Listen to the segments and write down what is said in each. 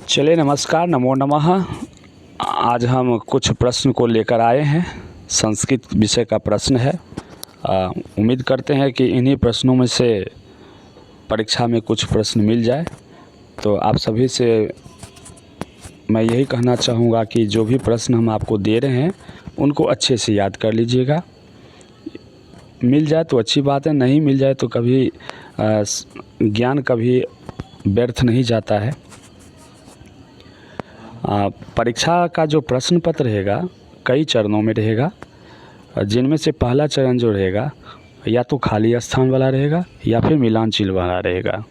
चलिए नमस्कार, नमो नमः। आज हम कुछ प्रश्न को लेकर आए हैं। संस्कृत विषय का प्रश्न है। उम्मीद करते हैं कि इन्हीं प्रश्नों में से परीक्षा में कुछ प्रश्न मिल जाए। तो आप सभी से मैं यही कहना चाहूँगा कि जो भी प्रश्न हम आपको दे रहे हैं उनको अच्छे से याद कर लीजिएगा। मिल जाए तो अच्छी बात है, नहीं मिल जाए तो कभी ज्ञान कभी व्यर्थ नहीं जाता है। परीक्षा का जो प्रश्न पत्र रहेगा कई चरणों में रहेगा, जिनमें से पहला चरण जो रहेगा या तो खाली स्थान वाला रहेगा या फिर मिलान चिन्ह वाला रहेगा।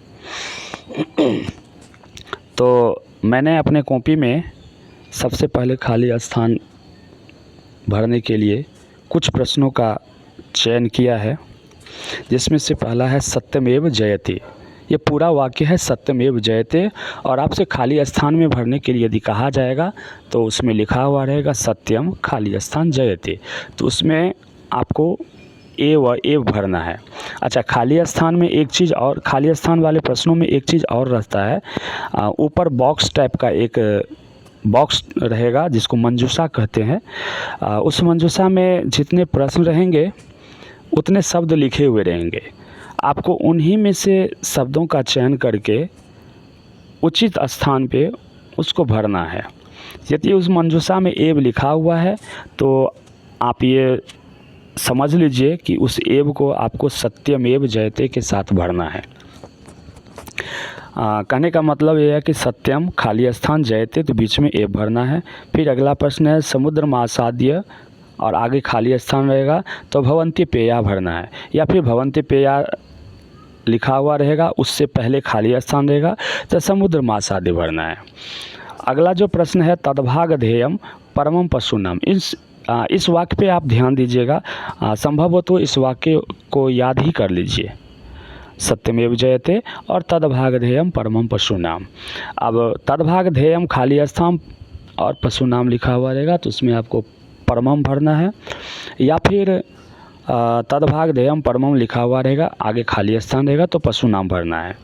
तो मैंने अपने कॉपी में सबसे पहले खाली स्थान भरने के लिए कुछ प्रश्नों का चयन किया है, जिसमें से पहला है सत्यमेव जयते। ये पूरा वाक्य है सत्यमेव जयते, और आपसे खाली स्थान में भरने के लिए यदि कहा जाएगा तो उसमें लिखा हुआ रहेगा सत्यम खाली स्थान जयते। तो उसमें आपको एव भरना है। अच्छा, खाली स्थान में एक चीज़ और, खाली स्थान वाले प्रश्नों में एक चीज़ और रहता है। ऊपर बॉक्स टाइप का एक बॉक्स रहेगा जिसको मंजूषा कहते हैं। उस मंजूषा में जितने प्रश्न रहेंगे उतने शब्द लिखे हुए रहेंगे। आपको उन्हीं में से शब्दों का चयन करके उचित स्थान पे उसको भरना है। यदि उस मंजूषा में एव लिखा हुआ है तो आप ये समझ लीजिए कि उस एव को आपको सत्यमेव जयते के साथ भरना है। कहने का मतलब ये है कि सत्यम खाली स्थान जयते, तो बीच में एव भरना है। फिर अगला प्रश्न है समुद्र महासाद्य, और आगे खाली स्थान रहेगा तो भवन्ति पेया भरना है, या फिर भवन्ति पेया लिखा हुआ रहेगा उससे पहले खाली स्थान रहेगा तो समुद्र महासाद्य भरना है। अगला जो प्रश्न है तद्भाग ध्येयम परमम पशुनाम। इस वाक्य पे आप ध्यान दीजिएगा। संभव हो तो इस वाक्य को याद ही कर लीजिए, सत्यमेव जयते और तद्भाग ध्येयम परमम पशुनाम। अब तद्भाग ध्येयम खाली स्थान और पशुनाम लिखा हुआ रहेगा तो उसमें आपको परमम भरना है, या फिर तद्भाग ध्येयम परमम लिखा हुआ रहेगा, आगे खाली स्थान रहेगा तो पशुनाम भरना है,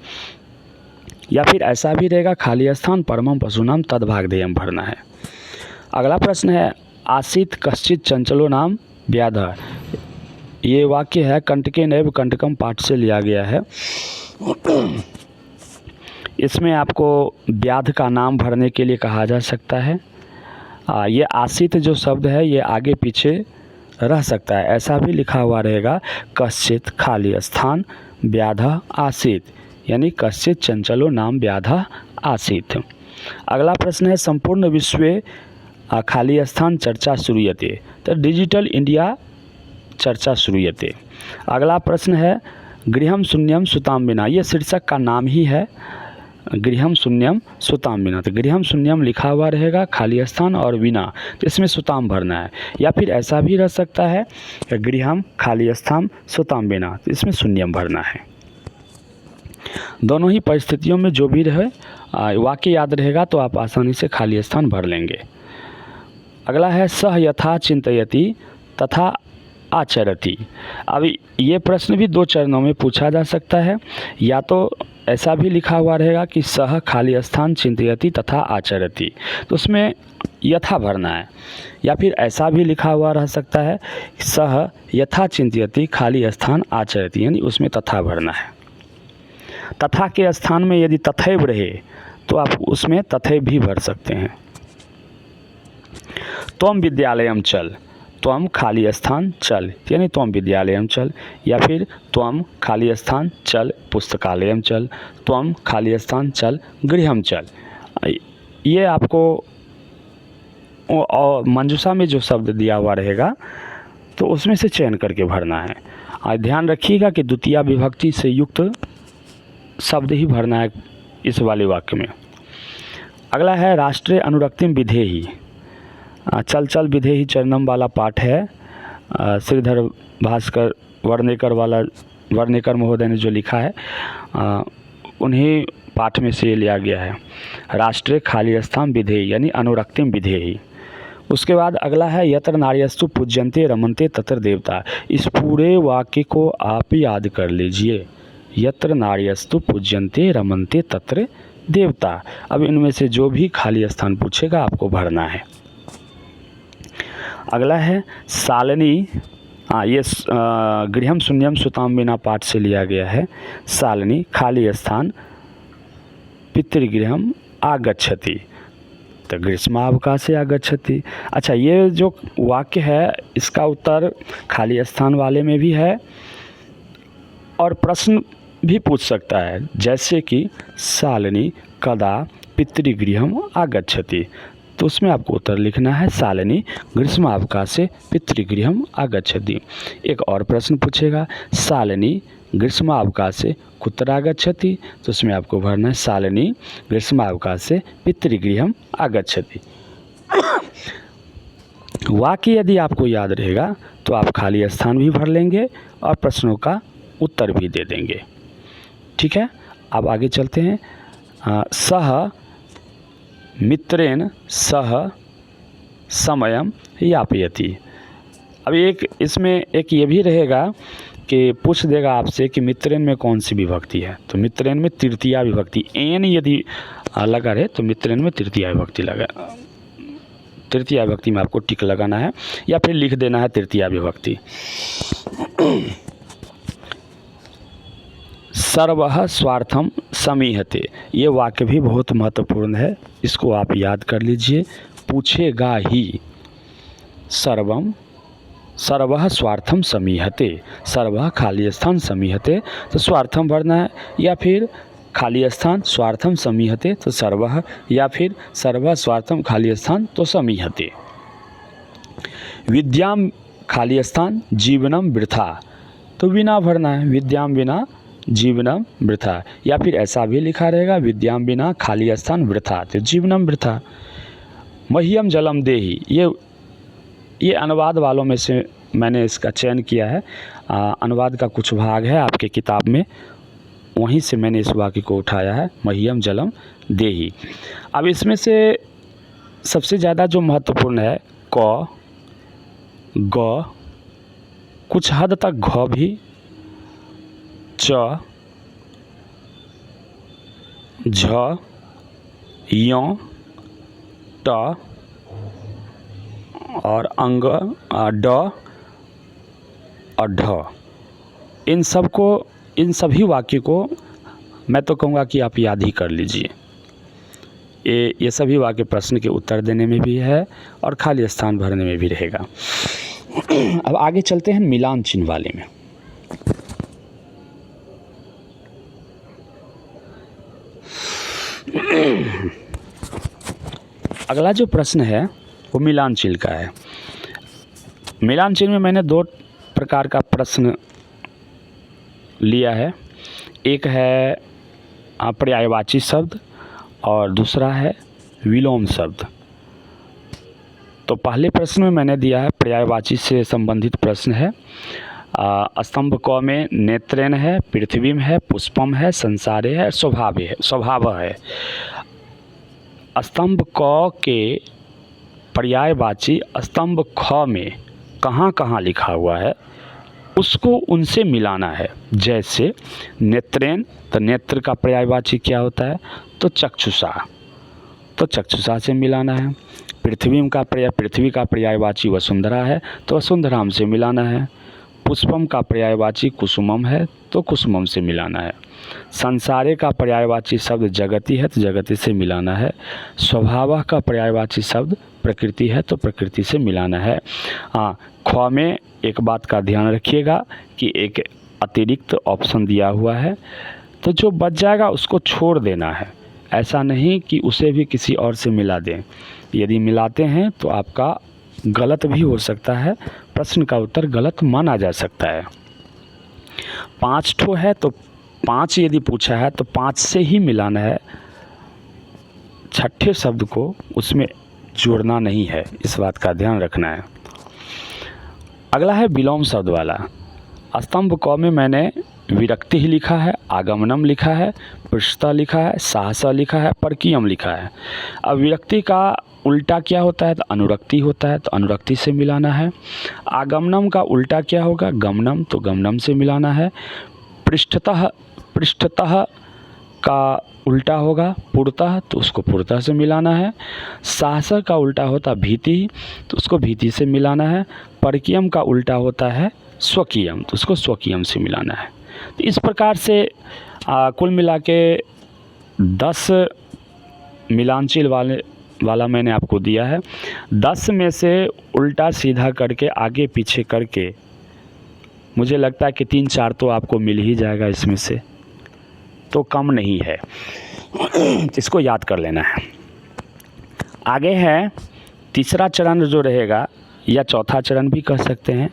या फिर ऐसा भी रहेगा खाली स्थान परमम पशुनाम तद्भाग ध्येयम भरना है। अगला प्रश्न है आसीत कश्चित चंचलो नाम व्याधः। ये वाक्य है कंटके नैव कंटकम पाठ से लिया गया है। इसमें आपको व्याध का नाम भरने के लिए कहा जा सकता है। ये आसित जो शब्द है ये आगे पीछे रह सकता है, ऐसा भी लिखा हुआ रहेगा कश्चित खाली स्थान व्याधः आसीत, यानी कश्चित चंचलो नाम व्याधः आसीत। अगला प्रश्न है संपूर्ण विश्व खाली स्थान चर्चा श्रूयते, तो डिजिटल इंडिया चर्चा श्रूयते। अगला प्रश्न है गृहम शून्यम सुताम बिना। ये शीर्षक का नाम ही है गृहम शून्यम सुताम बिना, तो गृहम शून्यम लिखा हुआ रहेगा खाली स्थान और बिना, तो इसमें सुताम भरना है। या फिर ऐसा भी रह सकता है गृहम खाली स्थान सुताम बिना, तो इसमें शून्यम भरना है। दोनों ही परिस्थितियों में जो भी रहे वाक्य याद रहेगा तो आप आसानी से खाली स्थान भर लेंगे। अगला है सह यथा चिंतयति तथा आचरति। अब ये प्रश्न भी दो चरणों में पूछा जा सकता है। या तो ऐसा भी लिखा हुआ रहेगा कि सह खाली स्थान चिंतयति तथा आचरति, तो उसमें यथा भरना है, या फिर ऐसा भी लिखा हुआ रह सकता है सह यथा चिंतयति खाली स्थान आचरति, यानी उसमें तथा भरना है। तथा के स्थान में यदि तथैव रहे तो आप उसमें तथैव भी भर सकते हैं। त्वम विद्यालयम चल, त्वम खाली स्थान चल, यानी त्वम विद्यालयम चल, या फिर त्वम खाली स्थान चल पुस्तकालयम चल, त्वम खाली स्थान चल गृहम चल। ये आपको और मंजूषा में जो शब्द दिया हुआ रहेगा तो उसमें से चयन करके भरना है। और ध्यान रखिएगा कि द्वितीय विभक्ति से युक्त शब्द ही भरना है इस वाले वाक्य में। अगला है राष्ट्रीय अनुरक्तिम विधेहि। चल चल विधेहि चरणम वाला पाठ है, श्रीधर भास्कर वर्णेकर महोदय ने जो लिखा है उन्हीं पाठ में से लिया गया है, राष्ट्रीय खाली स्थान विधेहि यानी अनुरक्तिम विधेहि। उसके बाद अगला है यत्र नार्यस्तु पूज्यन्ते रमन्ते तत्र देवता। इस पूरे वाक्य को आप याद कर लीजिए, यत्र नार्यस्तु पूज्यन्ते रमन्ते तत्र देवता। अब इनमें से जो भी खाली स्थान पूछेगा आपको भरना है। अगला है सालनी। ये गृहम शून्यम सुताम बिना पाठ से लिया गया है। सालनी खाली स्थान पितृगृहम आगच्छति, तो ग्रीष्मावकाशे आगच्छति। अच्छा, ये जो वाक्य है इसका उत्तर खाली स्थान वाले में भी है और प्रश्न भी पूछ सकता है, जैसे कि सालनी कदा पितृगृहम आगच्छति, तो उसमें आपको उत्तर लिखना है सालनी ग्रीष्मावकाशे पितृगृहम आगच्छति। एक और प्रश्न पूछेगा सालनी ग्रीष्मावकाशे कुत्र आगच्छति, तो उसमें आपको भरना है सालनी ग्रीष्मावकाशे पितृगृहम आगच्छति। वाक्य यदि आपको याद रहेगा तो आप खाली स्थान भी भर लेंगे और प्रश्नों का उत्तर भी दे देंगे। ठीक है, अब आगे चलते हैं। सह मित्रेण सह समयम यापयति। अब एक इसमें एक ये भी रहेगा कि पूछ देगा आपसे कि मित्रेण में कौन सी विभक्ति है, तो मित्रेण में तृतीया विभक्ति, एन यदि लगा रहे तो मित्रेण में तृतीया विभक्ति लगा, तृतीया विभक्ति में आपको टिक लगाना है या फिर लिख देना है तृतीया विभक्ति। सर्वः स्वार्थम समीहते, ये वाक्य भी बहुत महत्वपूर्ण है, इसको आप याद कर लीजिए। पूछेगा ही सर्वः स्वार्थम समीहते, सर्वः खाली स्थान समीहते तो स्वार्थम भरना है, या फिर खाली स्थान स्वार्थम समीहते तो सर्वः, या फिर सर्वः स्वार्थम खाली स्थान तो समीहते। विद्याम खाली स्थान जीवनम वृथा, तो बिना भरना है, विद्याम बिना जीवनम वृथा, या फिर ऐसा भी लिखा रहेगा विद्याम बिना खाली स्थान वृथा तो जीवनम वृथा। मह्यम जलम देहि, ये अनुवाद वालों में से मैंने इसका चयन किया है। अनुवाद का कुछ भाग है आपके किताब में, वहीं से मैंने इस वाक्य को उठाया है, मह्यम जलम देहि। अब इसमें से सबसे ज़्यादा जो महत्वपूर्ण है क, ग, कुछ हद तक घ भी, च, झ, य, ट और अंग ड और ढ, इन सभी वाक्य को मैं तो कहूँगा कि आप याद ही कर लीजिए। ये सभी वाक्य प्रश्न के उत्तर देने में भी है और खाली स्थान भरने में भी रहेगा। अब आगे चलते हैं मिलान चिन्ह वाले में। अगला जो प्रश्न है वो मिलान चिन्ह का है। मिलान चिन्ह में मैंने दो प्रकार का प्रश्न लिया है, एक है पर्यायवाची शब्द और दूसरा है विलोम शब्द। तो पहले प्रश्न में मैंने दिया है पर्यायवाची से संबंधित प्रश्न है। स्तंभ क में नेत्रेण है, पृथ्वीम है, पुष्पम है, संसारे है, स्वभाव है। स्तंभ क के पर्यायवाची स्तंभ ख में कहाँ कहाँ लिखा हुआ है उसको उनसे मिलाना है। जैसे नेत्रेण, तो नेत्र का पर्यायवाची क्या होता है, तो चक्षुषा, तो चक्षुषा से मिलाना है। पृथ्वी का पर्यायवाची वसुंधरा है, तो वसुंधराम से मिलाना है। पुष्पम का पर्यायवाची कुसुमम है, तो कुसुमम से मिलाना है। संसारे का पर्यायवाची शब्द जगति है, तो जगति से मिलाना है। स्वभाव का पर्यायवाची शब्द प्रकृति है, तो प्रकृति से मिलाना है। ख में एक बात का ध्यान रखिएगा कि एक अतिरिक्त ऑप्शन दिया हुआ है, तो जो बच जाएगा उसको छोड़ देना है, ऐसा नहीं कि उसे भी किसी और से मिला दें। यदि मिलाते हैं तो आपका गलत भी हो सकता है, प्रश्न का उत्तर गलत माना जा सकता है। 5 ठो है तो 5 यदि पूछा है तो 5 से ही मिलाना है, छठे शब्द को उसमें जोड़ना नहीं है, इस बात का ध्यान रखना है। अगला है विलोम शब्द वाला। स्तंभ क में मैंने विरक्ति ही लिखा है, आगमनम लिखा है, पृष्ठता लिखा है, सहसा लिखा है, परकीयम लिखा है। अब विरक्ति का उल्टा क्या होता है, तो अनुरक्ति होता है, तो अनुरक्ति से मिलाना है। आगमनम का उल्टा क्या होगा, गमनम, तो गमनम से मिलाना है। पृष्ठतः का उल्टा होगा पुरतः, तो उसको पुरतः से मिलाना है। सहसा का उल्टा होता भीति, तो उसको भीति से मिलाना है। परकीयम का उल्टा होता है स्वकीयम, तो उसको स्वकीयम से मिलाना है। तो इस प्रकार से कुल मिला के 10 मिलानचिल वाला मैंने आपको दिया है। 10 में से उल्टा सीधा करके आगे पीछे करके मुझे लगता है कि 3-4 तो आपको मिल ही जाएगा, इसमें से तो कम नहीं है। इसको याद कर लेना है। आगे है तीसरा चरण जो रहेगा, या चौथा चरण भी कह सकते हैं।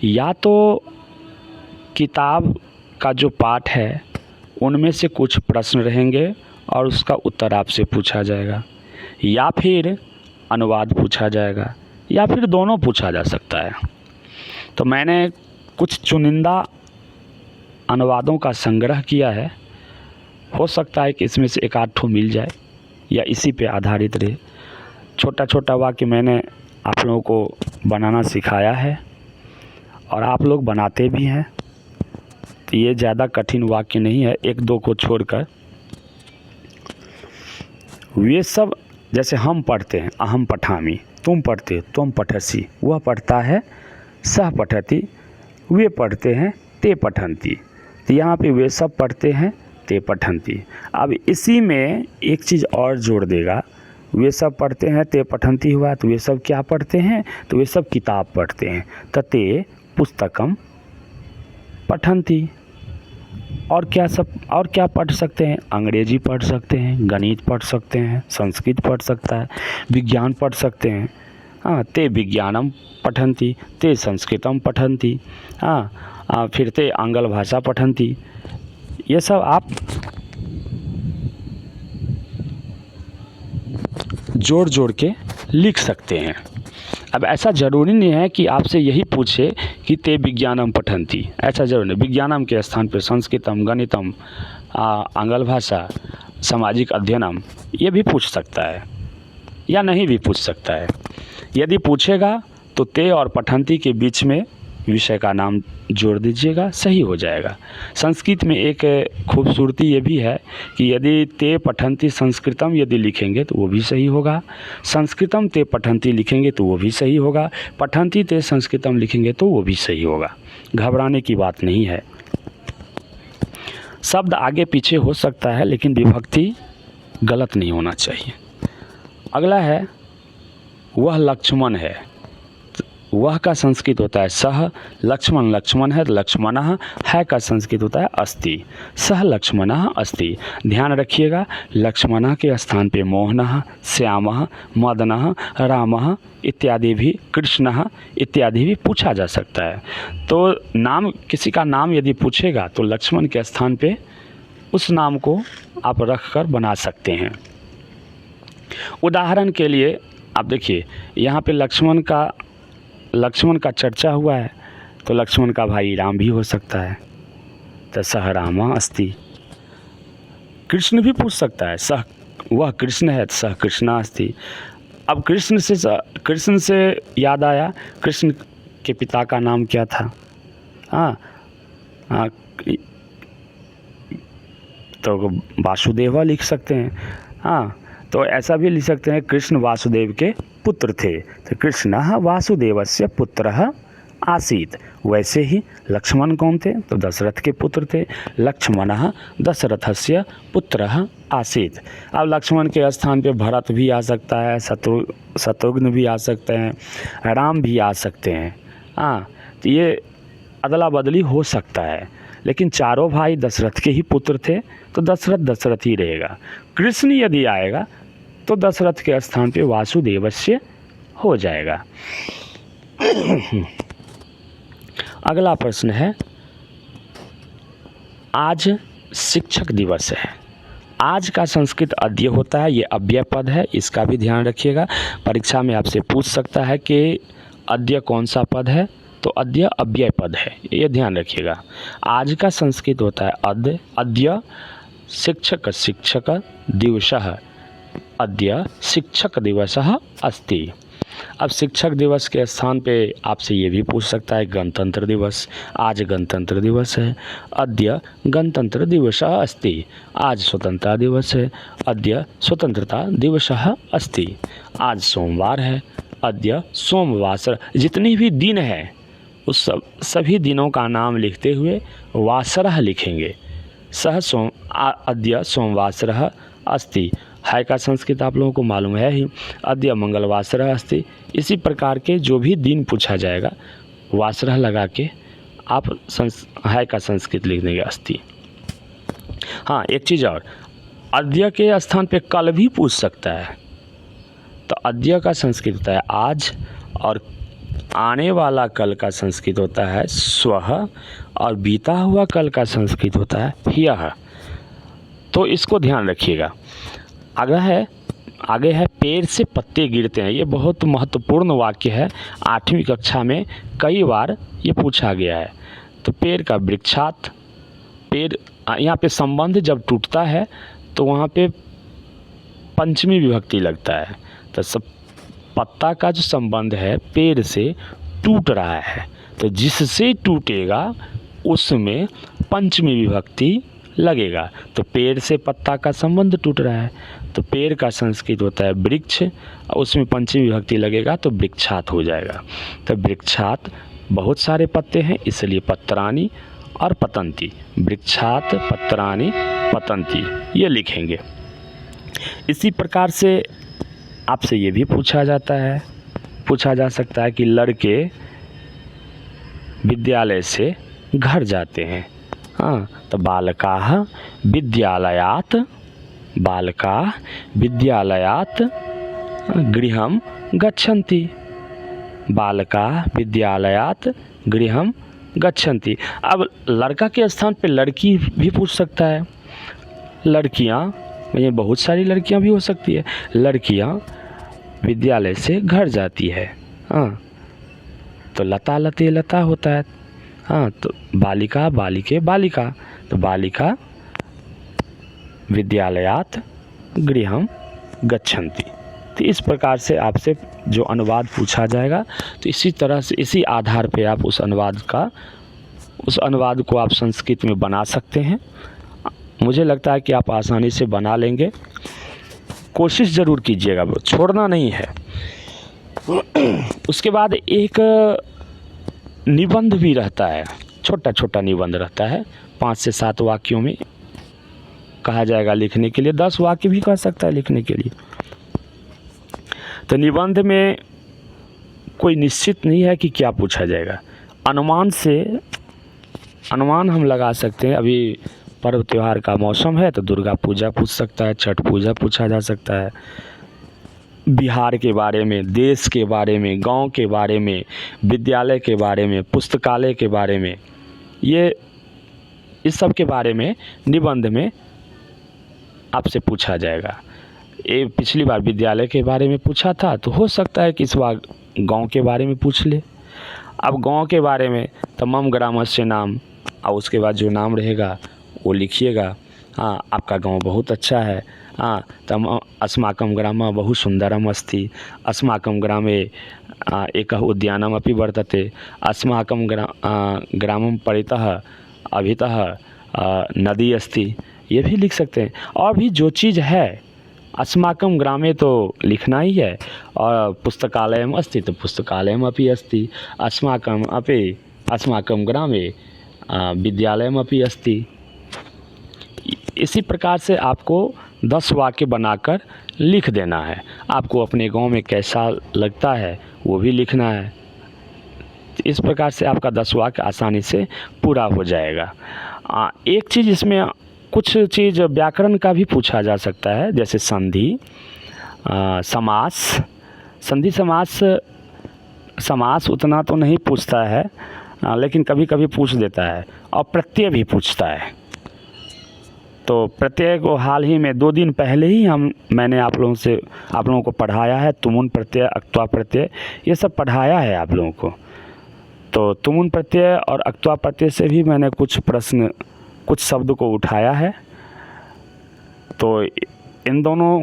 या तो किताब का जो पाठ है उनमें से कुछ प्रश्न रहेंगे और उसका उत्तर आपसे पूछा जाएगा, या फिर अनुवाद पूछा जाएगा, या फिर दोनों पूछा जा सकता है। तो मैंने कुछ चुनिंदा अनुवादों का संग्रह किया है, हो सकता है कि इसमें से एक आध ठो मिल जाए या इसी पे आधारित रहे। छोटा छोटा वाक्य मैंने आप लोगों को बनाना सिखाया है और आप लोग बनाते भी हैं, तो ये ज़्यादा कठिन वाक्य नहीं है, 1-2 को छोड़कर। वे सब जैसे हम पढ़ते हैं अहम पठामि, तुम पढ़ते तुम पठसी, वह पढ़ता है सह पठती, वे पढ़ते हैं ते पठंती। तो यहाँ पे वे सब पढ़ते हैं ते पठंती। अब इसी में एक चीज़ और जोड़ देगा, वे सब पढ़ते हैं ते पठंती हुआ, तो वे सब क्या पढ़ते हैं, तो वे सब किताब पढ़ते हैं। तो ते पुस्तकम पठंती। और क्या पढ़ सकते हैं, अंग्रेजी पढ़ सकते हैं, गणित पढ़ सकते हैं, संस्कृत पढ़ सकता है, विज्ञान पढ़ सकते हैं। हाँ, ते विज्ञानम पठंती, ते संस्कृतम पठंती, हाँ फिर ते आंग्ल भाषा पठंती। ये सब आप जोड़ जोड़ के लिख सकते हैं। अब ऐसा ज़रूरी नहीं है कि आपसे यही पूछे कि ते विज्ञानम पठंती, ऐसा जरूर नहीं। विज्ञानम के स्थान पर संस्कृतम, गणितम, आंग्ल भाषा, सामाजिक अध्ययनम, ये भी पूछ सकता है या नहीं भी पूछ सकता है। यदि पूछेगा तो ते और पठंती के बीच में विषय का नाम जोड़ दीजिएगा, सही हो जाएगा। संस्कृत में एक खूबसूरती ये भी है कि यदि ते पठंती संस्कृतम यदि लिखेंगे तो वो भी सही होगा, संस्कृतम ते पठंती लिखेंगे तो वो भी सही होगा, पठंती ते संस्कृतम लिखेंगे तो वो भी सही होगा। घबराने की बात नहीं है। शब्द आगे पीछे हो सकता है लेकिन विभक्ति गलत नहीं होना चाहिए। अगला है वह लक्ष्मण है, वह का संस्कृत होता है सह, लक्ष्मण लक्ष्मण है तो लक्ष्मणः, है का संस्कृत होता है अस्ति, सह लक्ष्मणः अस्ति। ध्यान रखिएगा, लक्ष्मणः के स्थान पे मोहनः, श्यामः, मदनः, रामः इत्यादि भी, कृष्णः इत्यादि भी पूछा जा सकता है। तो नाम, किसी का नाम यदि पूछेगा तो लक्ष्मण के स्थान पे उस नाम को आप रख कर बना सकते हैं। उदाहरण के लिए आप देखिए, यहाँ पे लक्ष्मण का चर्चा हुआ है तो लक्ष्मण का भाई राम भी हो सकता है, तो सह रामा अस्ति। कृष्ण भी पूछ सकता है, सह वह कृष्ण है तो सह कृष्णा अस्ति। अब कृष्ण से याद आया, कृष्ण के पिता का नाम क्या था? हाँ, तो वासुदेव लिख सकते हैं। हाँ, तो ऐसा भी लिख सकते हैं, कृष्ण वासुदेव के पुत्र थे, तो कृष्णः वासुदेवस्य पुत्रः आसीत्। वैसे ही लक्ष्मण कौन थे? तो दशरथ के पुत्र थे, लक्ष्मणः दशरथस्य पुत्रः आसीत्। अब लक्ष्मण के स्थान पे भरत भी आ सकता है, शत्रुघ्न भी आ सकते हैं, राम भी आ सकते हैं। हाँ, तो ये अदला बदली हो सकता है, लेकिन चारों भाई दशरथ के ही पुत्र थे तो दशरथ ही रहेगा। कृष्ण यदि आएगा तो दशरथ के स्थान पे वासुदेवस्य हो जाएगा। अगला प्रश्न है, आज शिक्षक दिवस है। आज का संस्कृत अद्य होता है, ये अव्यय पद है, इसका भी ध्यान रखिएगा। परीक्षा में आपसे पूछ सकता है कि अद्य कौन सा पद है, तो अद्य अव्यय पद है, ये ध्यान रखिएगा। आज का संस्कृत होता है अद्य शिक्षक दिवसः, अद्य शिक्षक दिवसः अस्ति। अब शिक्षक दिवस के स्थान पे आपसे ये भी पूछ सकता है गणतंत्र दिवस, आज गणतंत्र दिवस है। अद्य गणतंत्र दिवसः अस्ति, आज स्वतंत्रता दिवस है। अद्य स्वतंत्रता दिवसः अस्ति, आज सोमवार है। अद्य सोमवासर, जितनी भी दिन है उस सभी दिनों का नाम लिखते हुए वासरः लिखेंगे। अद्य सोमवासरः अस्ति, है का संस्कृत आप लोगों को मालूम है ही। अद्य मंगलवासरः अस्ति। इसी प्रकार के जो भी दिन पूछा जाएगा वासरः लगा के आप है का संस्कृत लिख देंगे अस्ति। हाँ, एक चीज़ और, अद्य के स्थान पे कल भी पूछ सकता है। तो अद्य का संस्कृत होता है आज, और आने वाला कल का संस्कृत होता है स्वः, और बीता हुआ कल का संस्कृत होता है ह्यः। तो इसको ध्यान रखिएगा। आगे है पेड़ से पत्ते गिरते हैं। ये बहुत महत्वपूर्ण वाक्य है, 8वीं कक्षा में कई बार ये पूछा गया है। तो पेड़ का वृक्षात, पेड़ यहाँ पे संबंध जब टूटता है तो वहाँ पे पंचमी विभक्ति लगता है। तो सब पत्ता का जो संबंध है पेड़ से टूट रहा है, तो जिससे टूटेगा उसमें पंचमी विभक्ति लगेगा। तो पेड़ से पत्ता का संबंध टूट रहा है, तो पेड़ का संस्कृत होता है वृक्ष, उसमें पंचमी विभक्ति लगेगा तो वृक्षात हो जाएगा। तो वृक्षात बहुत सारे पत्ते हैं, इसलिए पत्राणि और पतंती, वृक्षात पत्राणि पतंती ये लिखेंगे। इसी प्रकार से आपसे ये भी पूछा जा सकता है कि लड़के विद्यालय से घर जाते हैं। हाँ, तो बालकाः विद्यालयात् गृहं गच्छन्ति। बालकाः विद्यालयात् गृहं गच्छन्ति। अब लड़का के स्थान पे लड़की भी पूछ सकता है। लड़कियाँ, ये बहुत सारी लड़कियाँ भी हो सकती है। लड़कियाँ विद्यालय से घर जाती है। हाँ, तो लता लते लता होता है। हाँ, तो बालिका बालिके बालिका, तो बालिका विद्यालयात् गृहं गच्छन्ति। तो इस प्रकार से आपसे जो अनुवाद पूछा जाएगा, तो इसी तरह से इसी आधार पे आप उस अनुवाद को आप संस्कृत में बना सकते हैं। मुझे लगता है कि आप आसानी से बना लेंगे। कोशिश ज़रूर कीजिएगा, छोड़ना नहीं है। उसके बाद एक निबंध भी रहता है, छोटा छोटा निबंध रहता है, 5 से 7 वाक्यों में कहा जाएगा लिखने के लिए। 10 वाक्य भी कह सकता है लिखने के लिए। तो निबंध में कोई निश्चित नहीं है कि क्या पूछा जाएगा। अनुमान हम लगा सकते हैं। अभी पर्व त्यौहार का मौसम है तो दुर्गा पूजा पूछ सकता है, छठ पूजा पूछा जा सकता है, बिहार के बारे में, देश के बारे में, गांव के बारे में, विद्यालय के बारे में, पुस्तकालय के बारे में, इस सब के बारे में निबंध में आपसे पूछा जाएगा। ये पिछली बार विद्यालय के बारे में पूछा था, तो हो सकता है कि इस बार गांव के बारे में पूछ ले। अब गांव के बारे में तमाम ग्रामस्य नाम, और उसके बाद जो नाम रहेगा वो लिखिएगा। हाँ, आपका गांव बहुत अच्छा है। हाँ, तम अस्माकं ग्रामः बहु सुंदरम् अस्ति। अस्माकं ग्रामे एकः उद्यानमपि वर्तते। अस्माकं ग्रामं परितः अभितः नदी अस्ति। ये भी लिख सकते हैं। और भी जो चीज़ है, अस्माकं ग्रामे तो लिखना ही है, और पुस्तकालयम् अस्ति तो पुस्तकालयम् अपि अस्ति। अस्माकं ग्रामे विद्यालयम् अपि अस्ति। इसी प्रकार से आपको 10 वाक्य बनाकर लिख देना है। आपको अपने गांव में कैसा लगता है वो भी लिखना है। इस प्रकार से आपका 10 वाक्य आसानी से पूरा हो जाएगा। एक चीज़ इसमें, कुछ चीज़ व्याकरण का भी पूछा जा सकता है, जैसे संधि, समास। संधि समास उतना तो नहीं पूछता है, लेकिन कभी कभी पूछ देता है। और प्रत्यय भी पूछता है। तो प्रत्यय को हाल ही में 2 दिन पहले ही मैंने आप लोगों को पढ़ाया है। तुमुन प्रत्यय, अक्त्वा प्रत्यय, ये सब पढ़ाया है आप लोगों को। तो तुमुन प्रत्यय और अक्त्वा प्रत्यय से भी मैंने कुछ शब्द को उठाया है। तो इन दोनों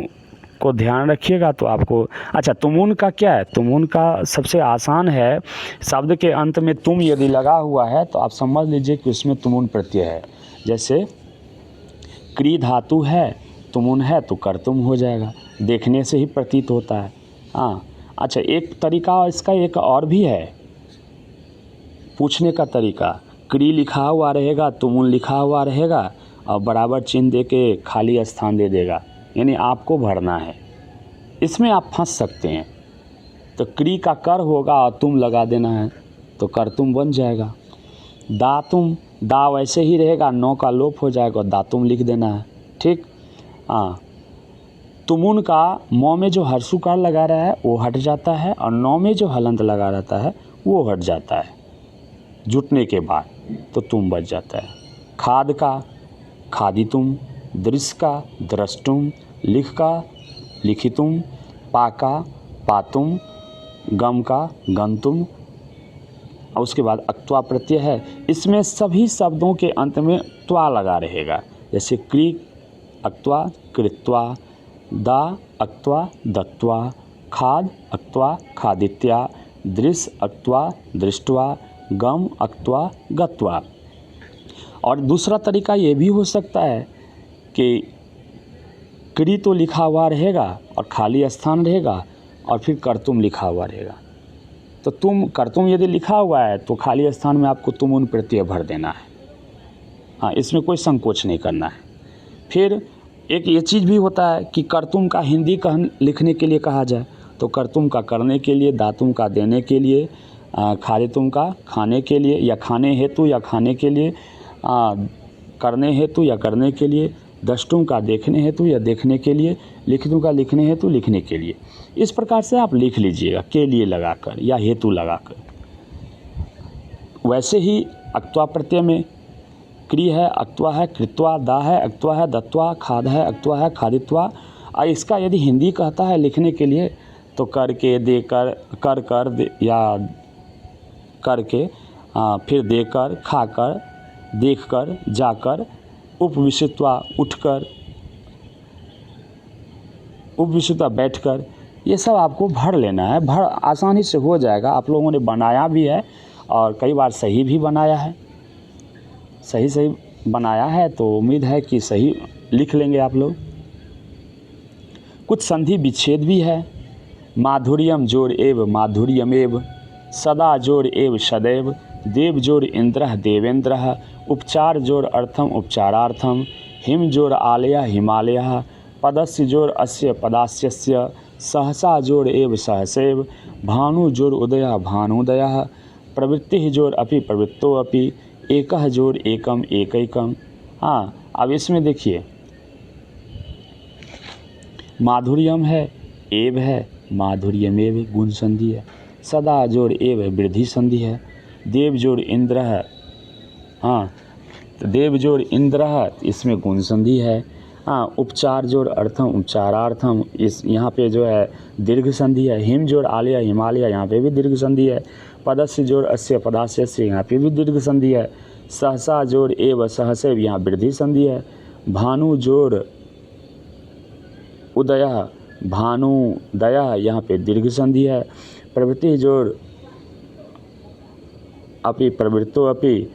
को ध्यान रखिएगा तो आपको। अच्छा, तुमुन का क्या है? तुमुन का सबसे आसान है, शब्द के अंत में तुम यदि लगा हुआ है तो आप समझ लीजिए कि उसमें तुमुन प्रत्यय है। जैसे क्री धातु है, तुमुन है तो कर्तुम हो जाएगा, देखने से ही प्रतीत होता है। हाँ, अच्छा, एक तरीका इसका एक और भी है पूछने का तरीका। क्री लिखा हुआ रहेगा, तुमुन लिखा हुआ रहेगा और बराबर चिन्ह दे के खाली स्थान दे देगा, यानी आपको भरना है। इसमें आप फंस सकते हैं। तो क्री का कर होगा और तुम लगा देना है तो कर्तुम बन जाएगा। दातुम, दा वैसे ही रहेगा, नौ का लोप हो जाएगा और दातुम लिख देना है। ठीक। हाँ, तुमुन का मौ में जो हर्षुकार लगा रहा है वो हट जाता है और नौ में जो हलंत लगा रहता है वो हट जाता है जुटने के बाद, तो तुम बच जाता है। खाद का खादितुम, दृश्य का द्रष्टुम, लिख का लिखितुम, पा का पातुम, गम का गंतुम। और उसके बाद अक्त्वा प्रत्यय है, इसमें सभी शब्दों के अंत में त्वा लगा रहेगा। जैसे क्री अक्त्वा कृत्वा, दा अक्त्वा दत्वा, खाद अक्त्वा खादित्या, दृश्य अक्त्वा दृष्ट्वा, गम अक्त्वा गत्वा। और दूसरा तरीका ये भी हो सकता है कि क्री तो लिखा हुआ रहेगा और खाली स्थान रहेगा और फिर कर्तुम लिखा हुआ रहेगा। तो तुम कर्तुम यदि लिखा हुआ है तो खाली स्थान में आपको तुमुन प्रत्यय भर देना है। हाँ, इसमें कोई संकोच नहीं करना है। फिर एक ये चीज़ भी होता है कि कर्तुम का हिंदी लिखने के लिए कहा जाए तो कर्तुम का करने के लिए, दातुम का देने के लिए, खादितुम का खाने के लिए या खाने हेतु या खाने के लिए, करने हेतु या करने के लिए, दष्टुम का देखने हेतु या देखने के लिए, लिखितुम का लिखने हेतु लिखने के लिए। इस प्रकार से आप लिख लीजिएगा, के लिए लगाकर या हेतु लगाकर। वैसे ही अक्त्वा प्रत्यय में क्री है, अक्त्वा है, कृत्वा, दा है, अक्त्वा है, दत्वा, खाद है, अक्त्वा है, खादित्वा। और इसका यदि हिंदी कहता है लिखने के लिए तो करके, देकर, कर दे, या करके, फिर देकर, खाकर, देखकर, जाकर, उपविशित्वा उठकर, उपविशित्वा बैठकर, ये सब आपको भर लेना है। भर आसानी से हो जाएगा। आप लोगों ने बनाया भी है और कई बार सही भी बनाया है। सही बनाया है तो उम्मीद है कि सही लिख लेंगे आप लोग। कुछ संधि विच्छेद भी है। माधुर्यम जोड़ एव माधुर्यमेव, सदा जोड़ एव सदैव, देव जोड़ इंद्रः देवेंद्रः, उपचार जोड़ अर्थम उपचारार्थम, हिम जोड़ आलयः हिमालयः, पदस्य जोड़ अस्य पदास्यस्य, सहसा जोड़ एव सहसैव, भानु जोड़ उदयः भानुदयः, प्रवृत्ति जोड़ अपि प्रवृत्तो अपि, एकः जोड़ एकम एकैकम। हाँ, अब इसमें देखिए, माधुर्यम है, एव है, माधुर्यमेव गुण संधि है, सदा जोड़ एव वृद्धि संधि है, देव जोड़ इंद्र है। हाँ, तो देव जोड़ इंद्र है, इसमें गुण संधि है। हाँ, उपचार जोड़ अर्थम उपचारार्थम, इस यहाँ पे जो है दीर्घ संधि है। हिम जोड़ आलय हिमालय, यहाँ पे भी दीर्घ संधि है। पदस्य जोड़ अस्य पदास्य, यहाँ पे भी दीर्घ संधि है। सहसा जोड़ एव सहसैव, यहाँ वृद्धि संधि है। भानु जोड़ उदय भानुदय, यहाँ पे दीर्घ संधि है। प्रवृत्ति जोड़ अपि प्रवृत्तो अपि,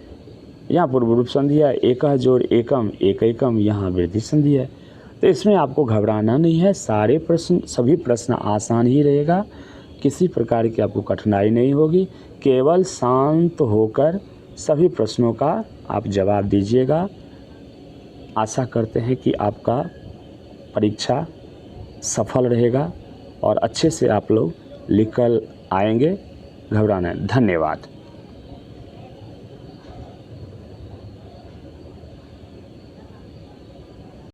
यहाँ पूर्व रूप संधि है। एकह जोड़ एकम एकैकम, यहाँ वृद्धि संधि है। तो इसमें आपको घबराना नहीं है। सारे प्रश्न, सभी प्रश्न आसान ही रहेगा, किसी प्रकार की आपको कठिनाई नहीं होगी। केवल शांत होकर सभी प्रश्नों का आप जवाब दीजिएगा। आशा करते हैं कि आपका परीक्षा सफल रहेगा और अच्छे से आप लोग लिख कर आएंगे। घबराना है। धन्यवाद।